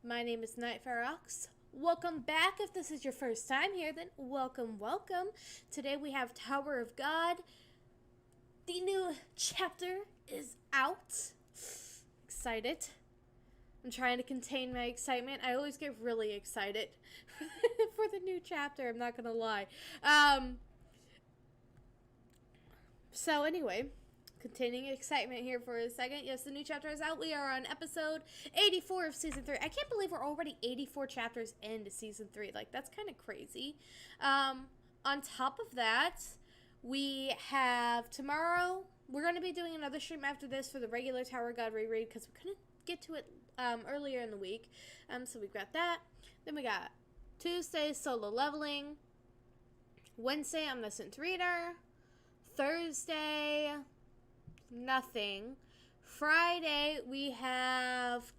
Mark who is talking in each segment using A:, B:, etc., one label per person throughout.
A: My name is Nightfarox. Welcome back. If this is your first time here, then welcome. Today we have Tower of God. The new chapter is out. Excited. I'm trying to contain my excitement. I always get really excited for the new chapter, I'm not gonna lie. So anyway, containing excitement here for a second. Yes, the new chapter is out. We are on episode 84 of season 3. I can't believe we're already 84 chapters into season 3. Like, that's kind of crazy. On top of that, we have tomorrow. We're going to be doing another stream after this for the regular Tower of God reread because we couldn't get to it earlier in the week. So we've got that. Then we got Tuesday, solo leveling. Wednesday, Omniscient reader. Thursday, nothing. Friday, we have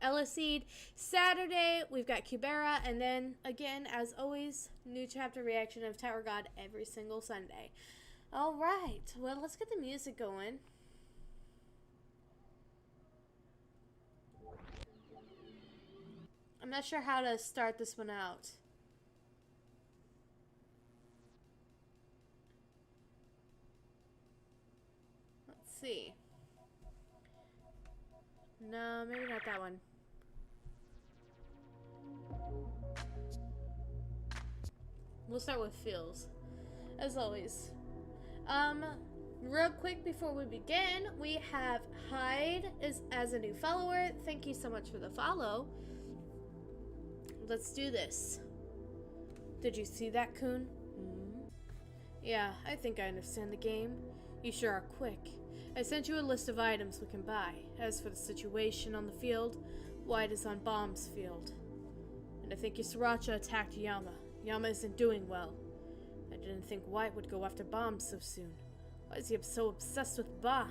A: Eleceed. Saturday, we've got Kubera. And then, again, as always, new chapter reaction of Tower God every single Sunday. Alright, well, let's get the music going. I'm not sure how to start this one out. Let's see. No, maybe not that one. We'll start with feels, as always. Real quick before we begin, we have Hyde as a new follower. Thank you so much for the follow. Let's do this. Did you see that, Coon? Yeah, I think I understand the game. You sure are quick. I sent you a list of items we can buy. As for the situation on the field, White is on Bomb's field. And I think your Sriracha attacked Yama. Yama isn't doing well. I didn't think White would go after Bomb so soon. Why is he so obsessed with Bomb?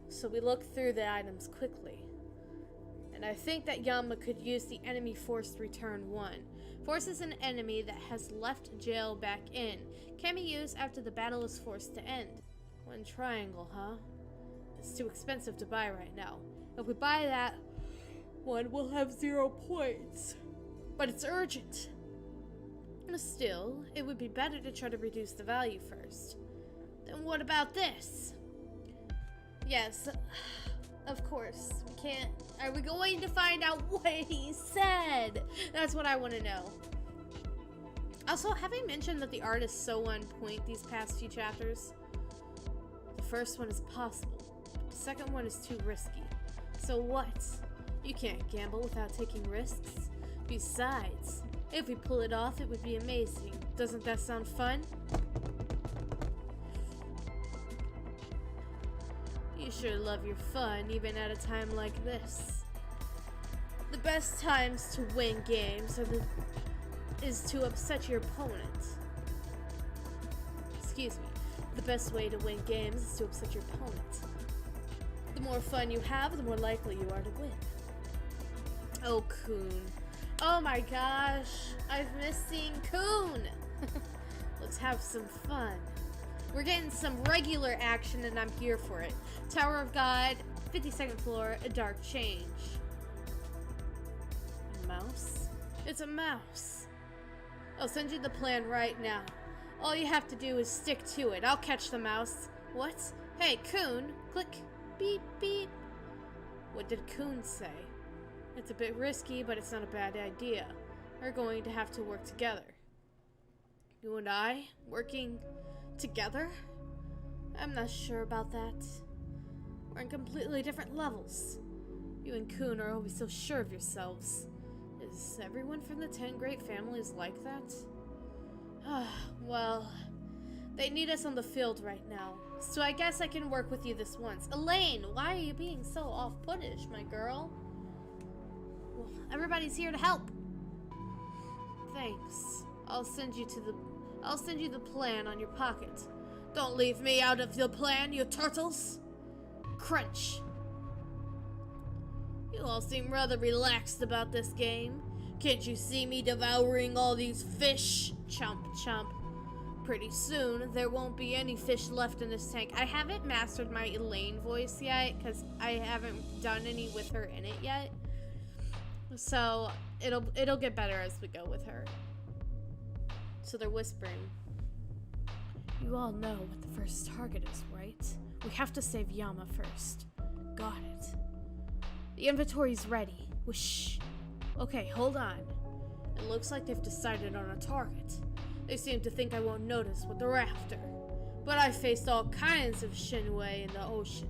A: So we looked through the items quickly. And I think that Yama could use the enemy force return 1. Force is an enemy that has left jail back in. Can be used after the battle is forced to end. One triangle, huh? It's too expensive to buy right now. If we buy that one, we'll have 0 points. But it's urgent. Still, it would be better to try to reduce the value first. Then what about this? Yes. Of course, we can't. Are we going to find out what he said? That's what I want to know. Also, have I mentioned that the art is so on point these past few chapters? The first one is possible, but the second one is too risky. So what? You can't gamble without taking risks. Besides, if we pull it off, it would be amazing. Doesn't that sound fun? You sure love your fun, even at a time like this. The best times to win games is to upset your opponent. Excuse me. The best way to win games is to upset your opponent. The more fun you have, the more likely you are to win. Oh, Coon. Oh my gosh. I've missed seeing Coon. Let's have some fun. We're getting some regular action and I'm here for it. Tower of God, 52nd floor, a dark change. A mouse? It's a mouse. I'll send you the plan right now. All you have to do is stick to it. I'll catch the mouse. What? Hey, Coon. Click. Beep, beep. What did Coon say? It's a bit risky, but it's not a bad idea. We're going to have to work together. You and I, working together? I'm not sure about that. We're on completely different levels. You and Coon are always so sure of yourselves. Is everyone from the 10 great families like that? Well, they need us on the field right now, so I guess I can work with you this once. Elaine, why are you being so off-puttish, my girl? Well, everybody's here to help. Thanks. I'll send you the plan on your pocket. Don't leave me out of the plan, you turtles! Crunch. You all seem rather relaxed about this game. Can't you see me devouring all these fish? Chomp, chomp. Pretty soon, there won't be any fish left in this tank. I haven't mastered my Elaine voice yet, because I haven't done any with her in it yet. So, it'll get better as we go with her. So they're whispering. You all know what the first target is, right? We have to save Yama first. Got it. The inventory's ready. Whoosh. Okay, hold on. It looks like they've decided on a target. They seem to think I won't notice what they're after. But I faced all kinds of shinwei in the ocean.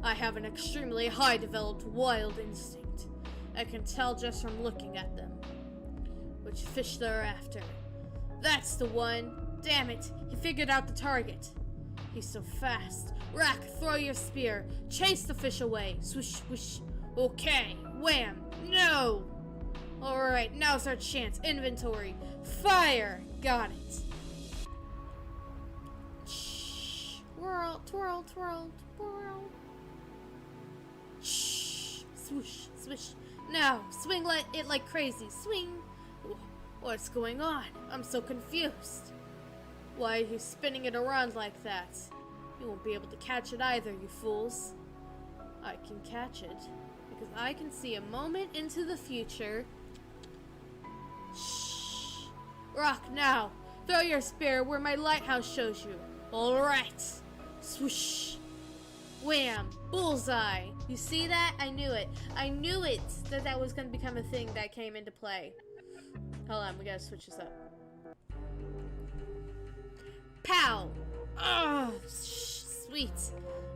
A: I have an extremely high developed wild instinct. I can tell just from looking at them which fish they're after. That's the one. Damn it, he figured out the target. He's so fast. Rack, throw your spear. Chase the fish away. Swish, swish. Okay, wham. No! Alright, now's our chance. Inventory. Fire! Got it. Shh. Twirl, twirl, twirl, twirl. Shh. Swoosh, swish. Now, swing it like crazy. Swing. What's going on? I'm so confused. Why are you spinning it around like that? You won't be able to catch it either, you fools. I can catch it, because I can see a moment into the future. Shh. Rock now. Throw your spear where my lighthouse shows you. Alright. Swoosh. Wham. Bullseye. You see that? I knew it. I knew it that was going to become a thing that came into play. Hold on, we gotta switch this up. Pow! Oh, sweet.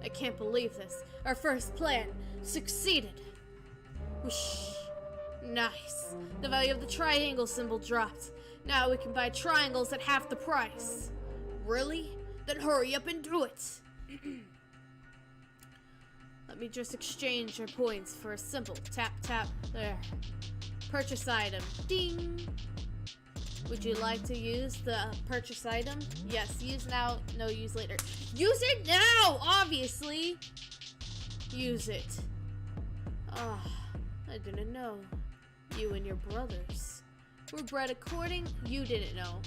A: I can't believe this. Our first plan succeeded. Whoosh. Nice. The value of the triangle symbol dropped. Now we can buy triangles at half the price. Really? Then hurry up and do it. Let me just exchange your points for a simple tap tap. There. Purchase item. Ding! Would you like to use the purchase item? Yes, use now, no use later. Use it now, obviously! Use it. Ah, I didn't know. You and your brothers were bred according... You didn't know.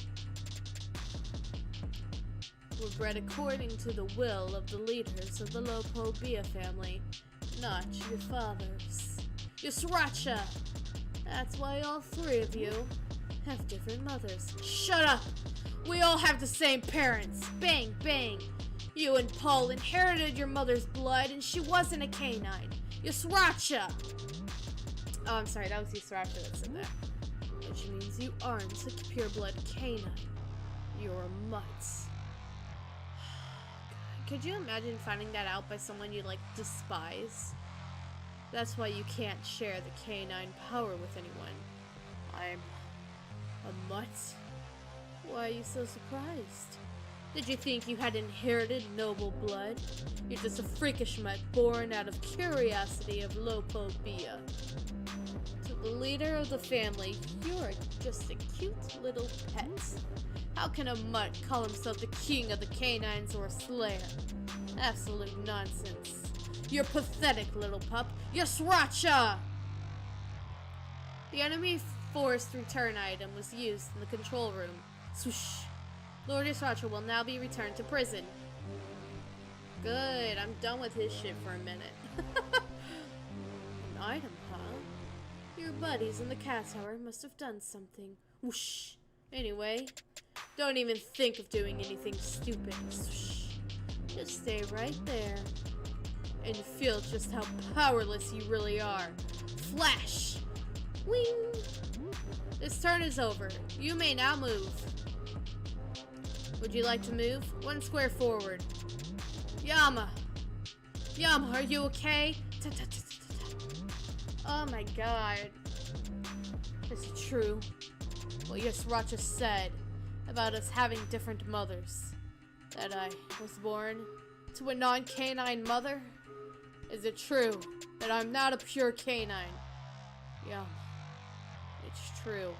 A: Were bred according to the will of the leaders of the Lopobia family, not your fathers. Yusracha! That's why all three of you have different mothers. Shut up! We all have the same parents. Bang, bang. You and Paul inherited your mother's blood, and she wasn't a canine. Yusracha! Oh, I'm sorry, that was Yusracha that said that. Which means you aren't a pure-blood canine. You're a mutt. Could you imagine finding that out by someone you, like, despise? That's why you can't share the canine power with anyone. I'm a mutt? Why are you so surprised? Did you think you had inherited noble blood? You're just a freakish mutt born out of curiosity of Lopobia. To the leader of the family, you're just a cute little pet. How can a mutt call himself the king of the canines or a slayer? Absolute nonsense. You're pathetic, little pup. Yusracha! The enemy forced return item was used in the control room. Swoosh. Lord Yusracha will now be returned to prison. Good, I'm done with his shit for a minute. An item, huh? Your buddies in the cat tower must have done something. Whoosh. Anyway, don't even think of doing anything stupid. Swoosh. Just stay right there and feel just how powerless you really are. Flash! Wing! This turn is over. You may now move. Would you like to move? 1 square forward. Yama! Yama, are you okay? Oh my god. Is it true what Yusracha said about us having different mothers? That I was born to a non-canine mother? Is it true that I'm not a pure canine? Yeah, it's true.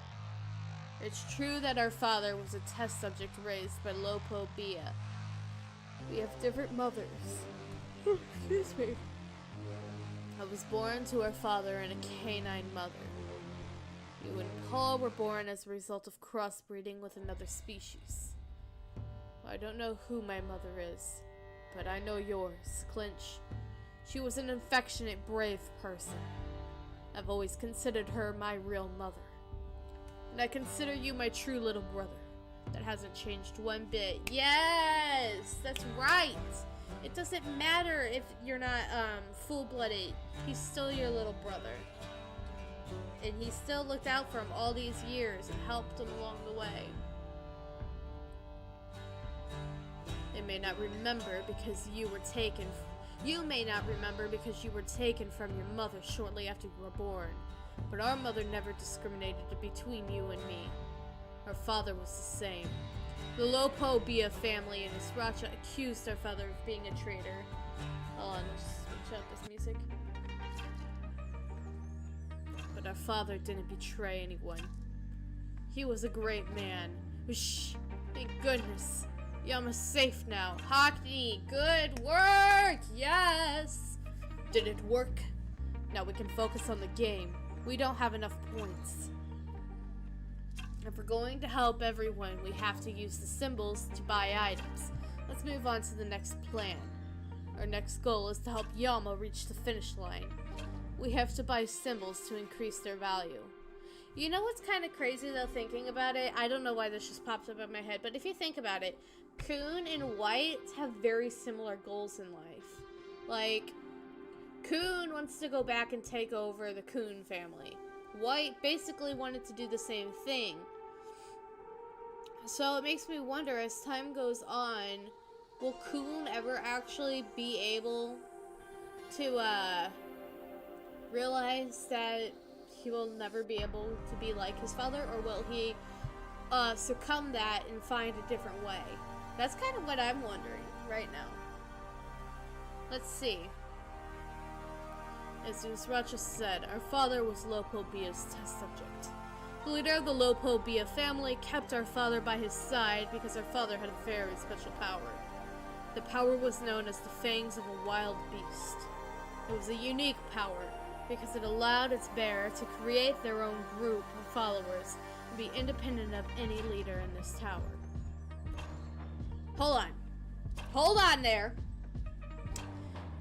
A: It's true that our father was a test subject raised by Lopobia. We have different mothers. Excuse me. I was born to our father and a canine mother. You and Paul were born as a result of crossbreeding with another species. I don't know who my mother is, but I know yours, Clinch. She was an affectionate, brave person. I've always considered her my real mother. And I consider you my true little brother. That hasn't changed one bit. Yes! That's right! It doesn't matter if you're not, full-blooded. He's still your little brother. And he still looked out for him all these years and helped him along the way. They may not remember because you were taken. You may not remember because you were taken from your mother shortly after you were born. But our mother never discriminated between you and me. Our father was the same. The Lopobia family and Yusracha accused our father of being a traitor. Hold on, let's switch out this music. But our father didn't betray anyone. He was a great man. Shh! Thank goodness. Yama's safe now. Hockney, good work! Yes! Did it work? Now we can focus on the game. We don't have enough points. If we're going to help everyone, we have to use the symbols to buy items. Let's move on to the next plan. Our next goal is to help Yama reach the finish line. We have to buy symbols to increase their value. You know what's kind of crazy though, thinking about it? I don't know why this just popped up in my head, but if you think about it, Kun and White have very similar goals in life. Like, Kun wants to go back and take over the Kun family. White basically wanted to do the same thing. So it makes me wonder, as time goes on, will Kun ever actually be able to realize that he will never be able to be like his father, or will he succumb that and find a different way? That's kind of what I'm wondering right now. Let's see. As Yusracha said, our father was Lopobia's test subject. The leader of the Lopobia family kept our father by his side because our father had a very special power. The power was known as the fangs of a wild beast. It was a unique power because it allowed its bearer to create their own group of followers and be independent of any leader in this tower. Hold on. Hold on there.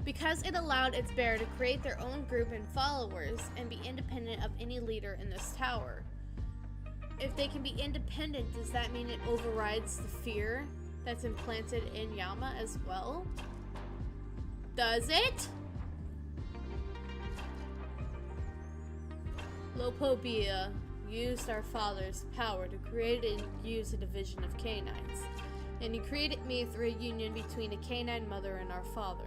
A: Because it allowed its bearer to create their own group and followers and be independent of any leader in this tower. If they can be independent, does that mean it overrides the fear that's implanted in Yama as well? Does it? Lopobia used our father's power to create and use a division of canines. And he created me through a union between a canine mother and our father.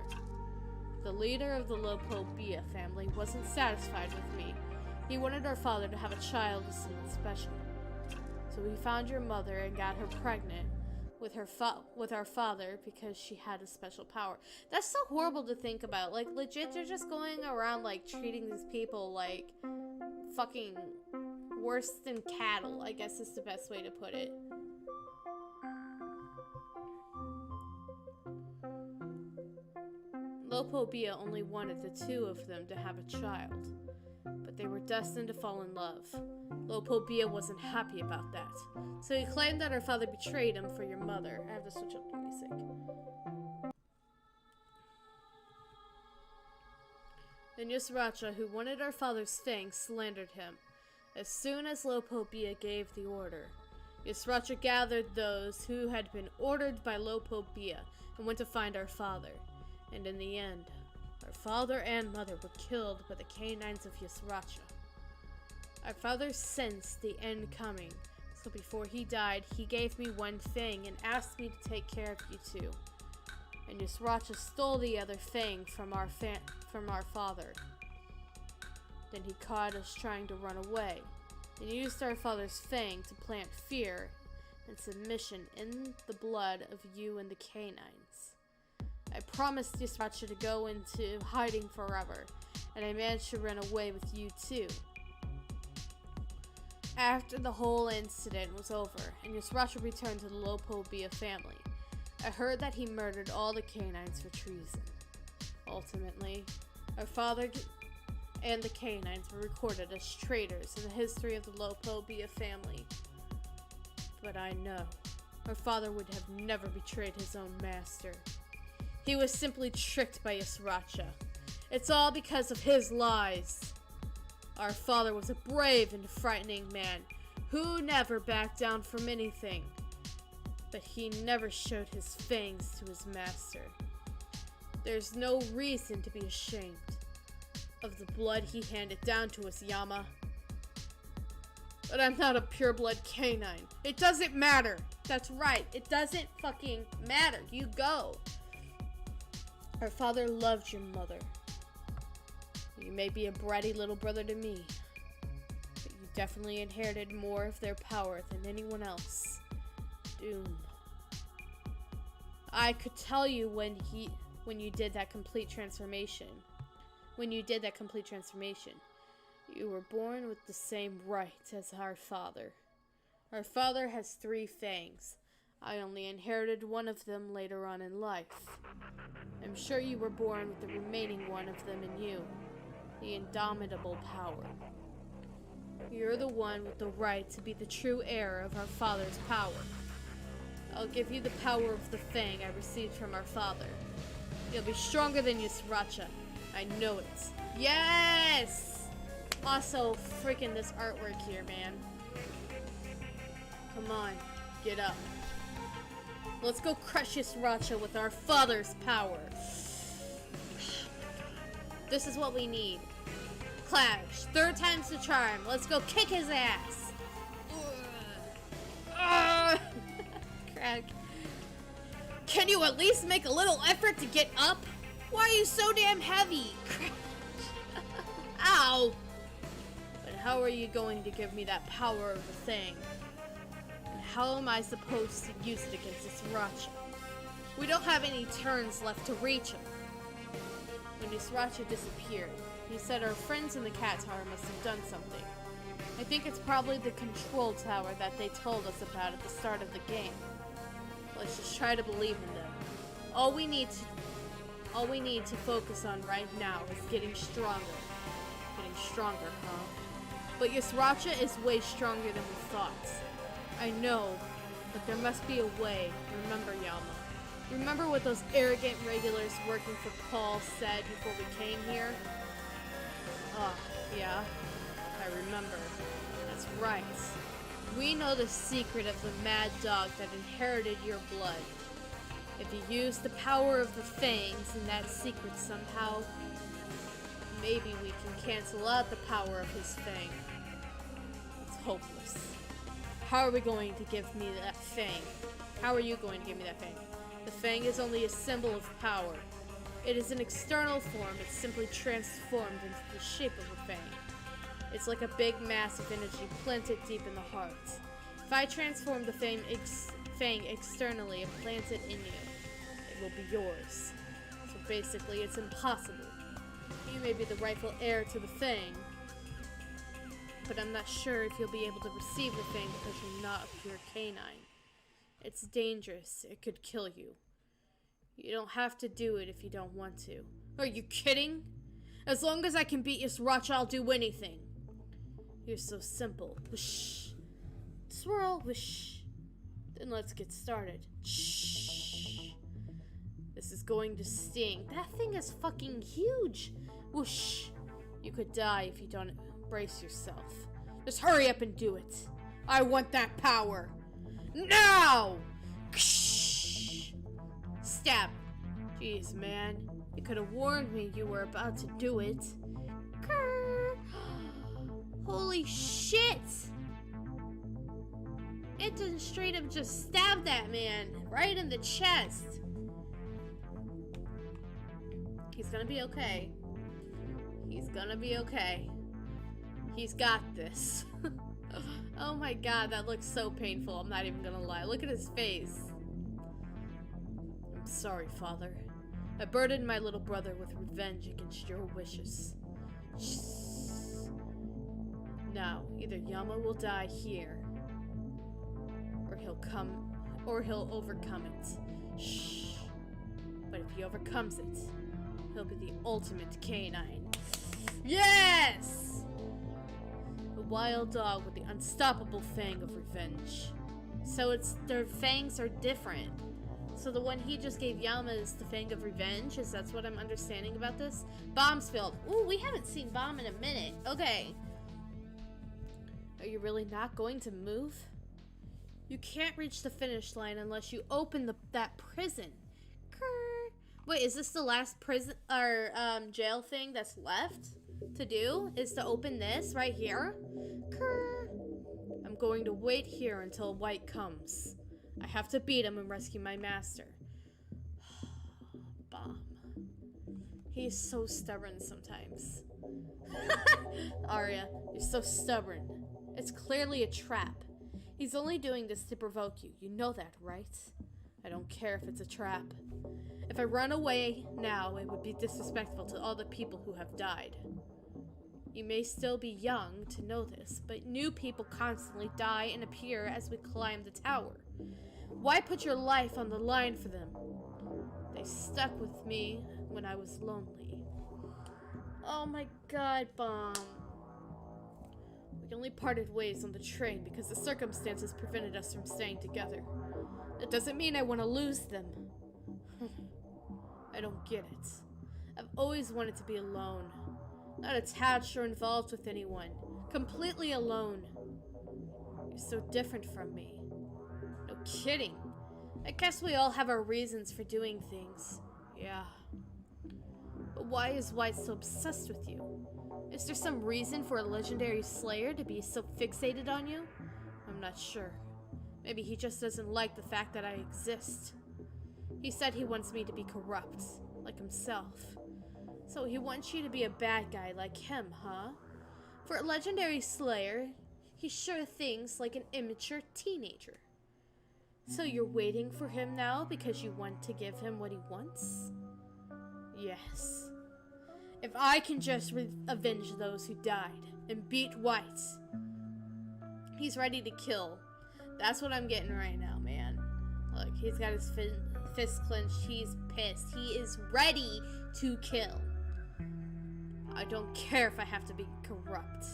A: The leader of the Lopobia family wasn't satisfied with me. He wanted our father to have a child with something special. So he found your mother and got her pregnant with our father because she had a special power. That's so horrible to think about. Like, legit, they're just going around, like, treating these people like fucking worse than cattle, I guess is the best way to put it. Lopobia only wanted the two of them to have a child, but they were destined to fall in love. Lopobia wasn't happy about that, so he claimed that our father betrayed him for your mother. I have to switch up the music. Then Yusracha, who wanted our father's fangs, slandered him. As soon as Lopobia gave the order, Yusracha gathered those who had been ordered by Lopobia and went to find our father. And in the end, our father and mother were killed by the canines of Yusracha. Our father sensed the end coming, so before he died, he gave me one fang and asked me to take care of you two. And Yusracha stole the other fang from our father. Then he caught us trying to run away, and used our father's fang to plant fear and submission in the blood of you and the canines. I promised Yusracha to go into hiding forever, and I managed to run away with you too. After the whole incident was over, and Yusracha returned to the Lopobia family, I heard that he murdered all the canines for treason. Ultimately, our father and the canines were recorded as traitors in the history of the Lopobia family. But I know Our father would have never betrayed his own master. He was simply tricked by Yasracha. It's all because of his lies. Our father was a brave and frightening man who never backed down from anything. But he never showed his fangs to his master. There's no reason to be ashamed of the blood he handed down to us, Yama. But I'm not a pureblood canine. It doesn't matter. That's right. It doesn't fucking matter. You go. Our father loved your mother. You may be a bratty little brother to me, but you definitely inherited more of their power than anyone else. Doom. I could tell you when you did that complete transformation. You were born with the same right as our father. Our father has 3 fangs. I only inherited one of them later on in life. I'm sure you were born with the remaining one of them in you. The indomitable power. You're the one with the right to be the true heir of our father's power. I'll give you the power of the fang I received from our father. You'll be stronger than Yasracha. I know it. Yes! Also, freaking this artwork here, man. Come on, get up. Let's go crush Yasracha with our father's power. This is what we need. Clash. 3rd time's the charm. Let's go kick his ass. Crack. Can you at least make a little effort to get up? Why are you so damn heavy? Ow. But how are you going to give me that power of the thing? And how am I supposed to use it against this Yasracha? We don't have any turns left to reach him. When Yasracha disappeared, he said our friends in the cat tower must have done something. I think it's probably the control tower that they told us about at the start of the game. Let's just try to believe in them. All we need to focus on right now is getting stronger. Getting stronger, huh? But Yasracha is way stronger than we thought. I know, but there must be a way. Remember, Yama. Remember what those arrogant regulars working for Paul said before we came here? Yeah, I remember. That's right. We know the secret of the mad dog that inherited your blood. If you use the power of the fangs in that secret somehow, maybe we can cancel out the power of his fang. It's hopeless. How are we going to give me that fang? How are you going to give me that fang? The fang is only a symbol of power. It is an external form. It's simply transformed into the shape of a fang. It's like a big mass of energy planted deep in the heart. If I transform the fang externally and plant it in you, it will be yours. So basically, it's impossible. You may be the rightful heir to the fang, but I'm not sure if you'll be able to receive the fang because you're not a pure canine. It's dangerous. It could kill you. You don't have to do it if you don't want to. Are you kidding? As long as I can beat Yasracha, I'll do anything. You're so simple. Whoosh. Swirl. Whoosh. Then let's get started. Shh. This is going to sting. That thing is fucking huge. Whoosh. You could die if you don't brace yourself. Just hurry up and do it. I want that power. Now! Stab. Jeez, man. You could have warned me you were about to do it. Holy shit! It didn't straight up just stab that man right in the chest. He's gonna be okay. He's gonna be okay. He's got this. Oh my god, that looks so painful. I'm not even gonna lie. Look at his face. I'm sorry, Father. I burdened my little brother with revenge against your wishes. Shh. Now, either Yama will die here, or he'll overcome it. Shh. But if he overcomes it, he'll be the ultimate canine. Yes! A wild dog with the unstoppable fang of revenge. So it's their fangs are different. So the one he just gave Yama is the Fang of Revenge. Is that's what I'm understanding about this? Bombs filled. Ooh, we haven't seen Bomb in a minute. Okay. Are you really not going to move? You can't reach the finish line unless you open that prison. Grr. Wait, is this the last prison or jail thing that's left to do? Is to open this right here? Grr. I'm going to wait here until White comes. I have to beat him and rescue my master. Bomb. He's so stubborn sometimes. Arya, you're so stubborn. It's clearly a trap. He's only doing this to provoke you. You know that, right? I don't care if it's a trap. If I run away now, it would be disrespectful to all the people who have died. You may still be young to know this, but new people constantly die and appear as we climb the tower. Why put your life on the line for them? They stuck with me when I was lonely. Oh my god, Bomb. We only parted ways on the train because the circumstances prevented us from staying together. That doesn't mean I want to lose them. I don't get it. I've always wanted to be alone. Not attached or involved with anyone. Completely alone. You're so different from me. No kidding. I guess we all have our reasons for doing things. Yeah. But why is White so obsessed with you? Is there some reason for a legendary slayer to be so fixated on you? I'm not sure. Maybe he just doesn't like the fact that I exist. He said he wants me to be corrupt, like himself. So he wants you to be a bad guy like him, huh? For a legendary slayer, he sure thinks like an immature teenager. So you're waiting for him now because you want to give him what he wants? Yes. If I can just avenge those who died and beat White, he's ready to kill. That's what I'm getting right now, man. Look, he's got his fist clenched. He's pissed. He is ready to kill. I don't care if I have to be corrupt.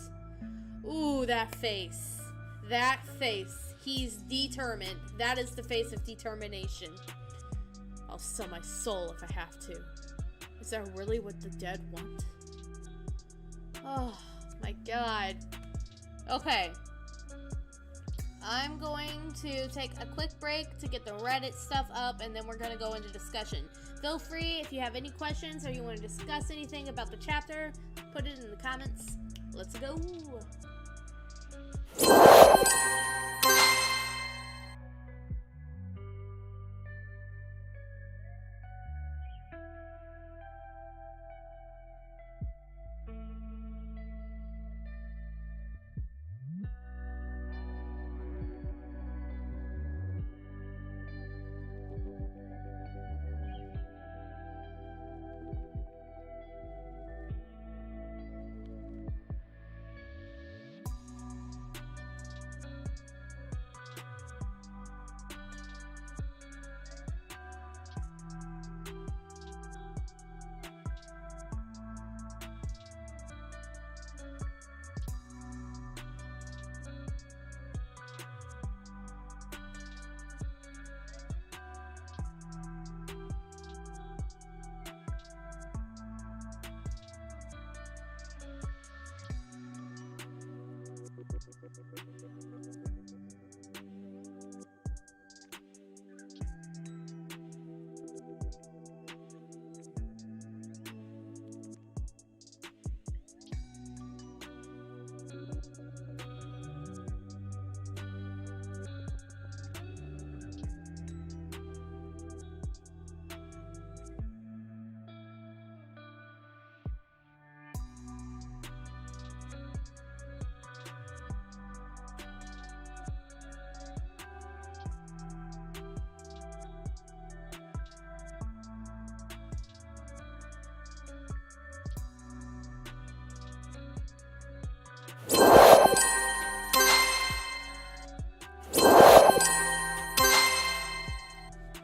A: Ooh, that face. That face. He's determined. That is the face of determination. I'll sell my soul if I have to. Is that really what the dead want? Oh, my God. Okay. I'm going to take a quick break to get the Reddit stuff up, and then we're going to go into discussion. Feel free, if you have any questions or you want to discuss anything about the chapter, put it in the comments. Let's go.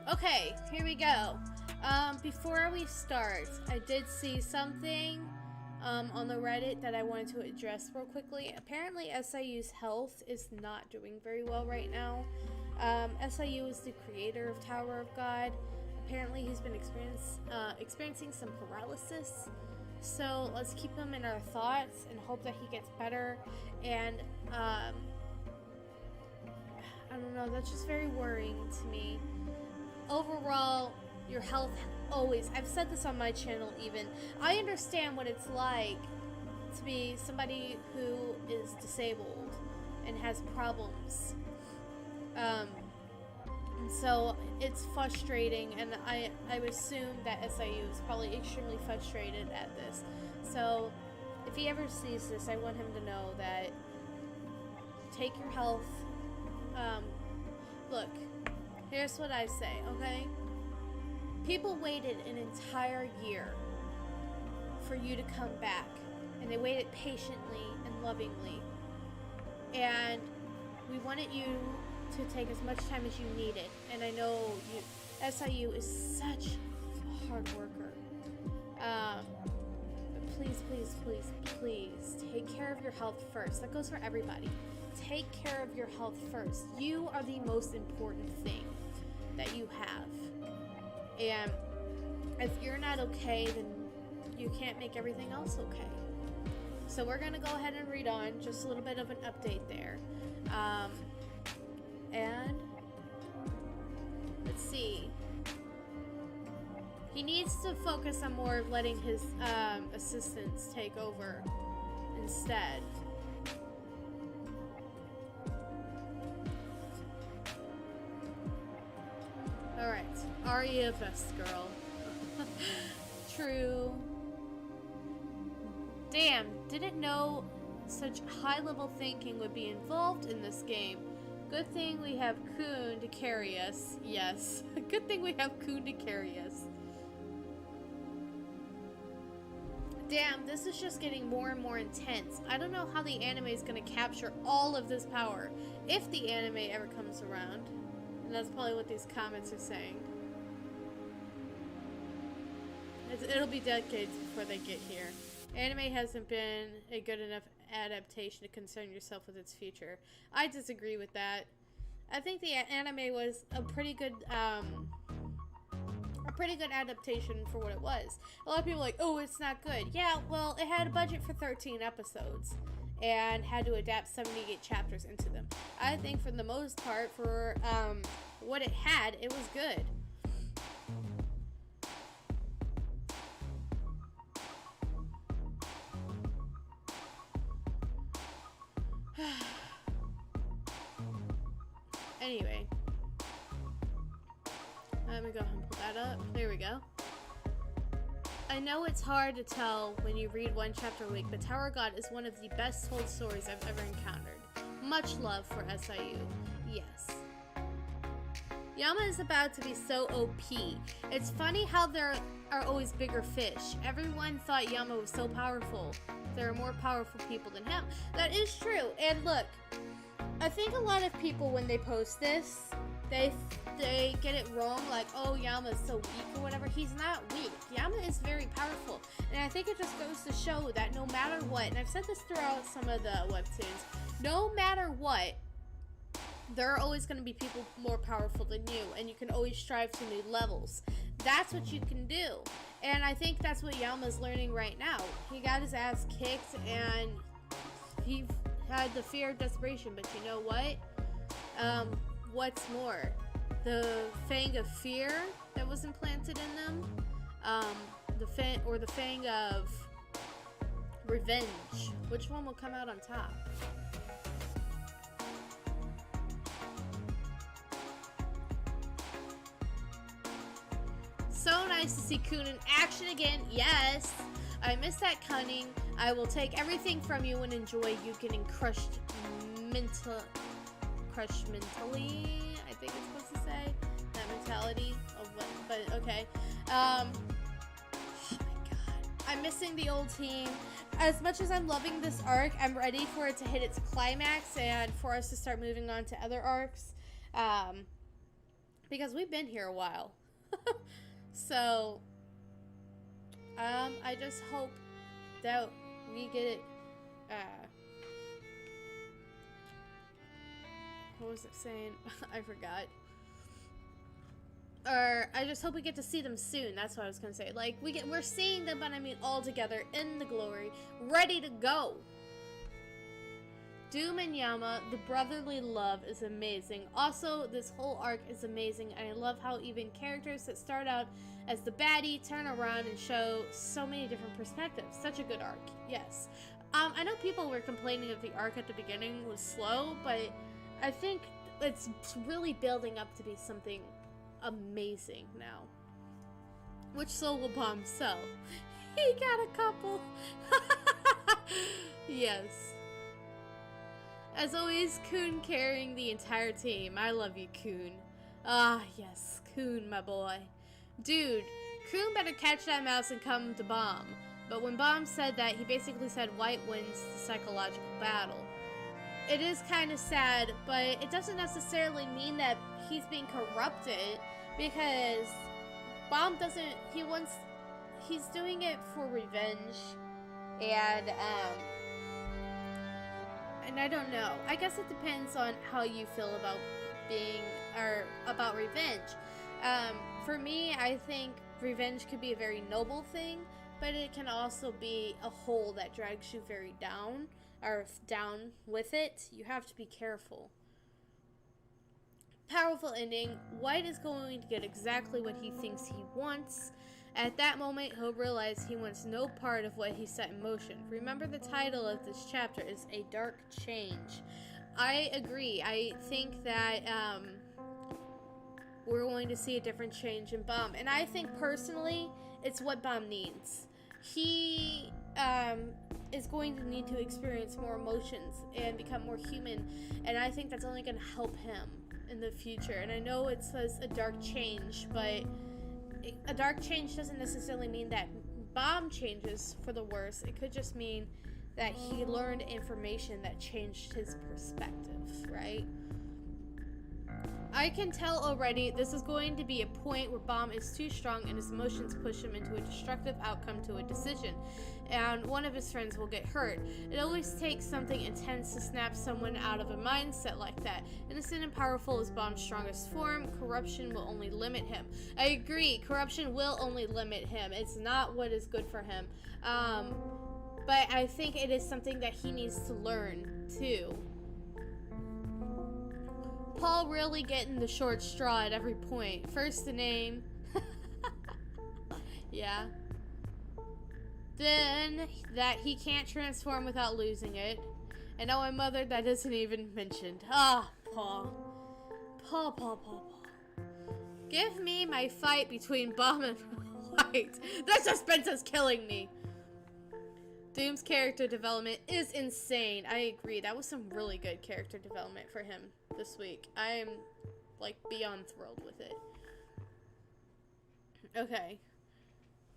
A: Okay, here we go. Before we start, I did see something on the Reddit that I wanted to address real quickly. Apparently, SIU's health is not doing very well right now. SIU is the creator of Tower of God. Apparently he's been experiencing some paralysis. So let's keep him in our thoughts and hope that he gets better. And I don't know, that's just very worrying to me. Overall, your health always, I've said this on my channel even, I understand what it's like to be somebody who is disabled and has problems. And so it's frustrating, and I would assume that SIU is probably extremely frustrated at this. So if he ever sees this, I want him to know that take your health. Look, here's what I say, okay? People waited an entire year for you to come back, and they waited patiently and lovingly, and we wanted you to take as much time as you needed. And I know SIU is such a hard worker. But please, please, please, please take care of your health first. That goes for everybody. Take care of your health first. You are the most important thing that you have. And if you're not okay, then you can't make everything else okay. So we're gonna go ahead and read on, just a little bit of an update there. And let's see. He needs to focus on more of letting his assistants take over instead. Alright, are you a best girl? True. Damn, didn't know such high-level thinking would be involved in this game. Good thing we have Kun to carry us. Yes, good thing we have Kun to carry us. Damn, this is just getting more and more intense. I don't know how the anime is going to capture all of this power, if the anime ever comes around. And that's probably what these comments are saying. It'll be decades before they get here. Anime hasn't been a good enough adaptation to concern yourself with its future. I disagree with that. I think the anime was a pretty good adaptation for what it was. A lot of people are like, oh, it's not good. Yeah, well, it had a budget for 13 episodes and had to adapt 78 chapters into them. I think for the most part, for what it had, it was good. Anyway, let me go ahead and pull that up. There we go. I know it's hard to tell when you read one chapter a week, but Tower of God is one of the best told stories I've ever encountered. Much love for SIU. Yes. Yama is about to be so OP. It's funny how there are always bigger fish. Everyone thought Yama was so powerful. There are more powerful people than him. That is true. And look, I think a lot of people, when they post this, they get it wrong, like, oh, Yama is so weak or whatever. He's not weak. Yama is very powerful. And I think it just goes to show that no matter what, and I've said this throughout some of the webtoons, no matter what, there are always going to be people more powerful than you, and you can always strive to new levels. That's what you can do. And I think that's what Yama's learning right now. He got his ass kicked, and he had the fear of desperation, but you know what? What's more? The fang of fear that was implanted in them, the fang of revenge. Which one will come out on top? So nice to see Kun in action again. Yes, I miss that cunning. I will take everything from you and enjoy you getting crushed mentally. I think it's supposed to say that mentality of what, but okay. Oh my god, I'm missing the old team. As much as I'm loving this arc, I'm ready for it to hit its climax and for us to start moving on to other arcs, because we've been here a while. So I just hope that we get it what was it saying? I forgot. Or I just hope we get to see them soon. That's what I was gonna say. Like we're seeing them, but I mean all together in the glory, ready to go. Doom and Yama, the brotherly love is amazing. Also, this whole arc is amazing, and I love how even characters that start out as the baddie turn around and show so many different perspectives. Such a good arc, yes. I know people were complaining that the arc at the beginning was slow, but I think it's really building up to be something amazing now. Which soul will Bomb sell? He got a couple. Yes. As always, Kun carrying the entire team. I love you, Kun. Ah, yes, Kun, my boy. Dude, Kun better catch that mouse and come to Bomb. But when Bomb said that, he basically said White wins the psychological battle. It is kind of sad, but it doesn't necessarily mean that he's being corrupted, because Bomb doesn't, he's doing it for revenge, and I don't know. I guess it depends on how you feel about about revenge. For me, I think revenge could be a very noble thing, but it can also be a hole that drags you very down, or down with it. You have to be careful. Powerful ending. White is going to get exactly what he thinks he wants. At that moment, he'll realize he wants no part of what he set in motion. Remember, the title of this chapter is A Dark Change. I agree. I think that we're going to see a different change in Bomb. And I think, personally, it's what Bomb needs. He is going to need to experience more emotions and become more human. And I think that's only going to help him in the future. And I know it says a dark change, but a dark change doesn't necessarily mean that Bomb changes for the worse. It could just mean that he learned information that changed his perspective, right? I can tell already this is going to be a point where Bomb is too strong and his emotions push him into a destructive outcome to a decision, and one of his friends will get hurt. It always takes something intense to snap someone out of a mindset like that. Innocent and powerful is Bomb's strongest form. Corruption will only limit him. I agree, corruption will only limit him. It's not what is good for him. But I think it is something that he needs to learn too. Paul really getting the short straw at every point. First the name. Yeah. Then that he can't transform without losing it. And now my mother, that isn't even mentioned. Ah, Paul. Paul. Give me my fight between Bomb and White. The suspense is killing me. Doom's character development is insane. I agree. That was some really good character development for him this week. I am, like, beyond thrilled with it. Okay.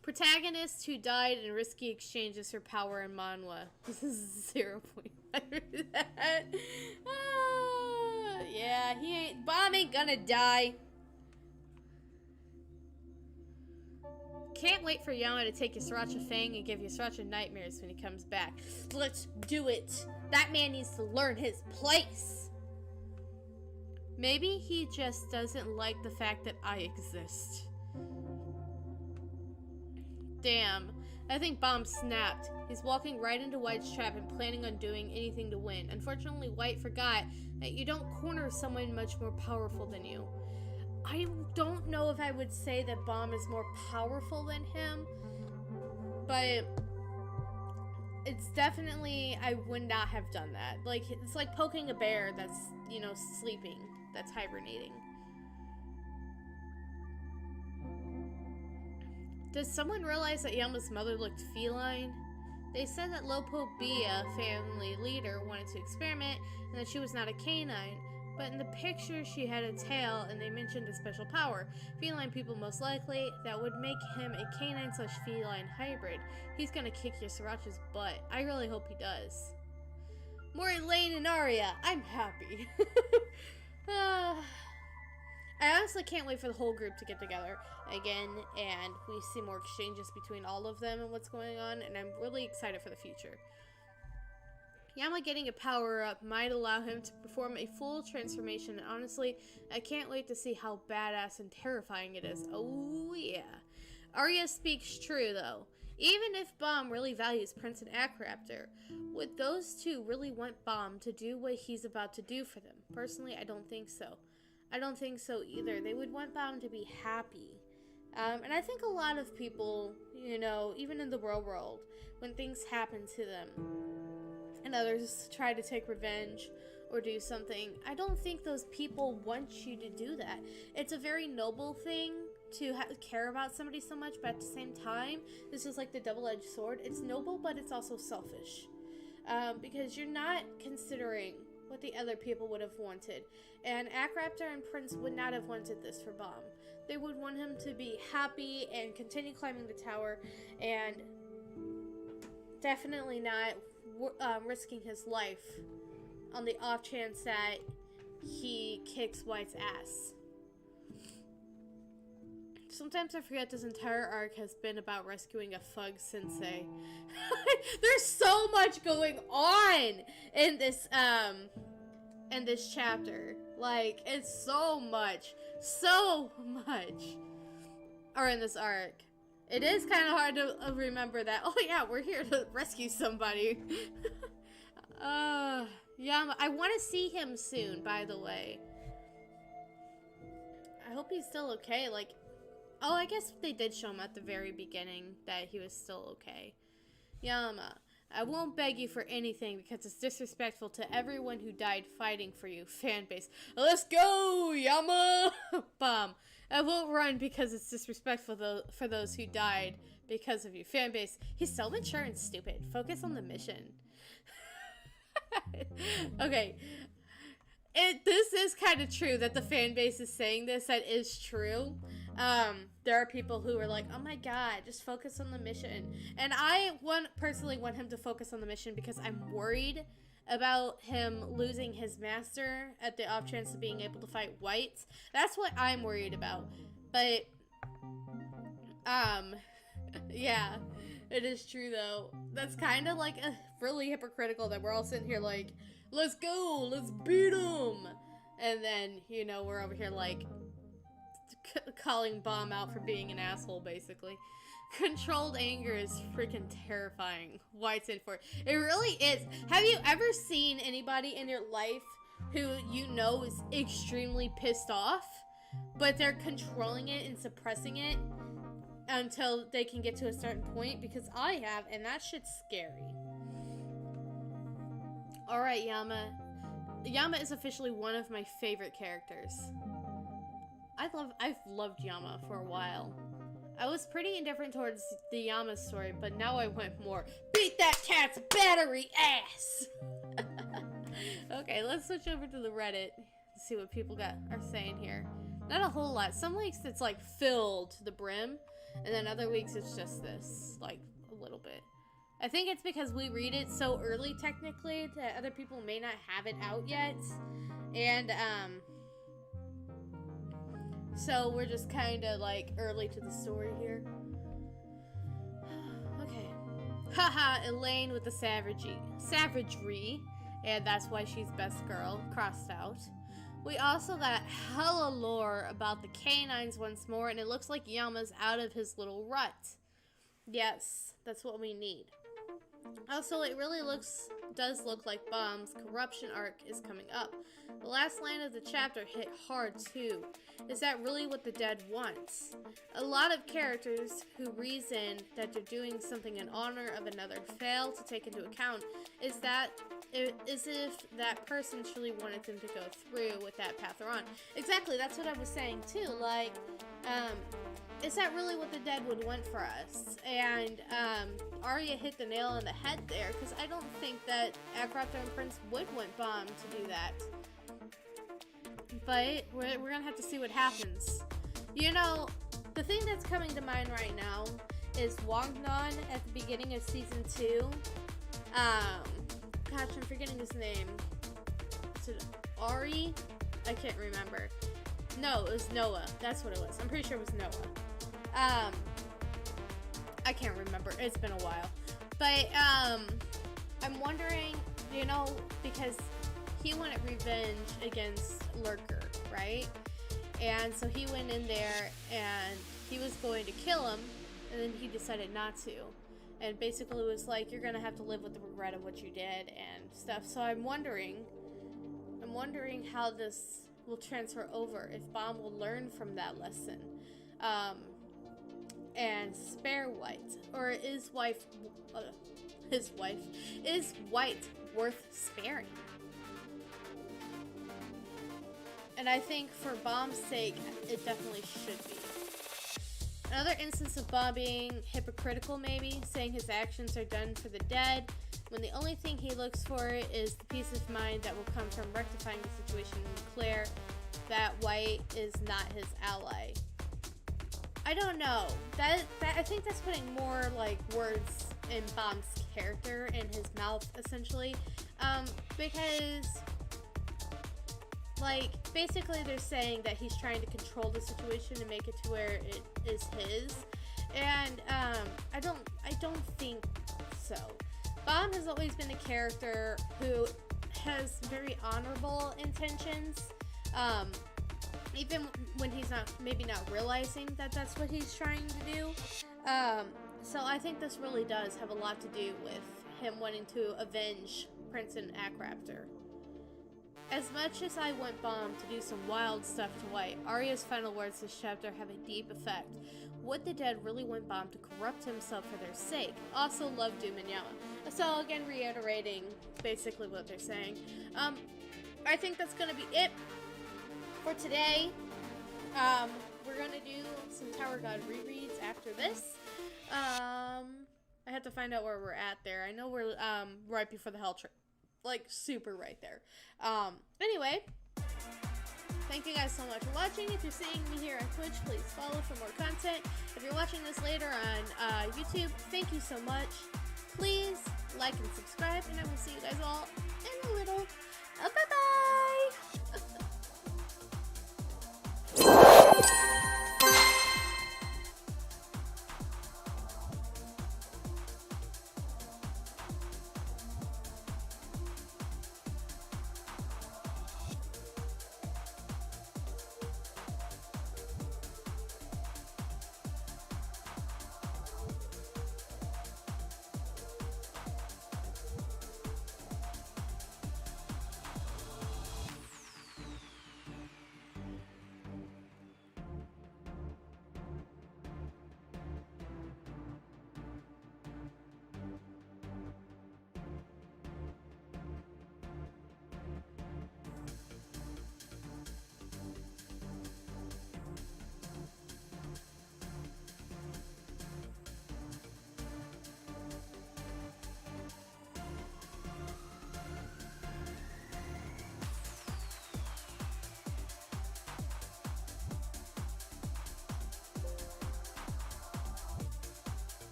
A: Protagonist who died in risky exchanges for power in manhwa. This is 0.5. Yeah, Bomb ain't gonna die. Can't wait for Yama to take Yasuracha Fang and give Yasuracha nightmares when he comes back. Let's do it. That man needs to learn his place. Maybe he just doesn't like the fact that I exist. Damn. I think Bomb snapped. He's walking right into White's trap and planning on doing anything to win. Unfortunately, White forgot that you don't corner someone much more powerful than you. I don't know if I would say that Bomb is more powerful than him, but it's definitely, I would not have done that. Like, it's like poking a bear that's, you know, sleeping, that's hibernating. Does someone realize that Yama's mother looked feline? They said that Lopobia, family leader, wanted to experiment and that she was not a canine. But in the picture, she had a tail, and they mentioned a special power. Feline people, most likely. That would make him a canine/feline hybrid. He's gonna kick Yasuracha's butt. I really hope he does. More Elaine and Arya. I'm happy. I honestly can't wait for the whole group to get together again, and we see more exchanges between all of them and what's going on, and I'm really excited for the future. Yama getting a power-up might allow him to perform a full transformation, and honestly, I can't wait to see how badass and terrifying it is. Oh, yeah. Arya speaks true, though. Even if Bomb really values Prince and Acraptor, would those two really want Bomb to do what he's about to do for them? Personally, I don't think so. I don't think so either. They would want Bomb to be happy. And I think a lot of people, you know, even in the real world, when things happen to them and others try to take revenge or do something, I don't think those people want you to do that. It's a very noble thing to care about somebody so much, but at the same time, this is like the double-edged sword. It's noble, but it's also selfish. Because you're not considering what the other people would have wanted. And Acraptor and Prince would not have wanted this for Bomb. They would want him to be happy and continue climbing the tower, and definitely not risking his life on the off chance that he kicks White's ass. Sometimes I forget this entire arc has been about rescuing a Fug Sensei. There's so much going on in this chapter. Like, it's so much. Or in this arc. It is kind of hard to remember that, oh yeah, we're here to rescue somebody. Yama, I want to see him soon, by the way. I hope he's still okay, like, oh, I guess they did show him at the very beginning that he was still okay. Yama, I won't beg you for anything because it's disrespectful to everyone who died fighting for you. Fanbase. Let's go, Yama! Bomb. I won't run because it's disrespectful for those who died because of you. Fanbase. He's so mature and stupid. Focus on the mission. Okay. This is kind of true that the fan base is saying this. That is true. There are people who are like, oh my god, just focus on the mission. And I personally want him to focus on the mission because I'm worried about him losing his master at the off chance of being able to fight Whites. That's what I'm worried about. But, yeah, it is true though. That's kind of like really hypocritical that we're all sitting here like, let's go, let's beat him. And then, you know, we're over here like calling Bomb out for being an asshole, basically. Controlled anger is freaking terrifying. White's in for it. It really is. Have you ever seen anybody in your life who you know is extremely pissed off, but they're controlling it and suppressing it until they can get to a certain point? Because I have, and that shit's scary. Alright, Yama. Yama is officially one of my favorite characters. I've loved Yama for a while. I was pretty indifferent towards the Yama story, but now I want more. Beat that cat's battery ass! Okay, let's switch over to the Reddit to see what people are saying here. Not a whole lot. Some weeks it's like filled to the brim, and then other weeks it's just this, like a little bit. I think it's because we read it so early technically that other people may not have it out yet. And so we're just kind of like early to the story here. Okay. Haha, Elaine with the savagery. And that's why she's best girl. Crossed out. We also got hella lore about the canines once more. And it looks like Yama's out of his little rut. Yes, that's what we need. Also, it really does look like Bomb's corruption arc is coming up. The last line of the chapter hit hard too. Is that really what the dead wants? A lot of characters who reason that they're doing something in honor of another fail to take into account is if that person truly wanted them to go through with that path they're on. Exactly, that's what I was saying too. Like, is that really what the dead would want for us? And Arya hit the nail on the head there, because I don't think that Acraptor and Prince would want Bomb to do that. But we're gonna have to see what happens. You know, the thing that's coming to mind right now is Wangnan at the beginning of season 2. Gosh, I'm forgetting his name. Is it Ari? I can't remember. No, it was Noah. That's what it was. I'm pretty sure it was Noah. I can't remember. It's been a while. But, I'm wondering you know, because he wanted revenge against Lurker, right? And so he went in there and he was going to kill him, and then he decided not to. And basically was like, you're gonna have to live with the regret of what you did and stuff. So I'm wondering how this will transfer over, if Bomb will learn from that lesson. And spare White, or is White worth sparing? And I think for Bomb's sake, it definitely should be. Another instance of Bomb being hypocritical, maybe, saying his actions are done for the dead, when the only thing he looks for is the peace of mind that will come from rectifying the situation and declare that White is not his ally. I don't know. That I think that's putting more like words in Bomb's character in his mouth, essentially, because like basically they're saying that he's trying to control the situation and make it to where it is his, and I don't think so. Bomb has always been a character who has very honorable intentions, even when he's maybe not realizing that that's what he's trying to do. So I think this really does have a lot to do with him wanting to avenge Prince and Akraptor. As much as I want Bomb to do some wild stuff to White, Arya's final words this chapter have a deep effect. Would the dead really want Bomb to corrupt himself for their sake? Also love Doom and Yama. So again, reiterating basically what they're saying. I think that's gonna be it for today. We're gonna do some Tower God rereads after this. I have to find out where we're at there. I know we're right before the Hell Trip. Like, super right there. Anyway, thank you guys so much for watching. If you're seeing me here on Twitch, please follow for more content. If you're watching this later on YouTube, thank you so much. Please like and subscribe, and I will see you guys all in a little. Bye-bye!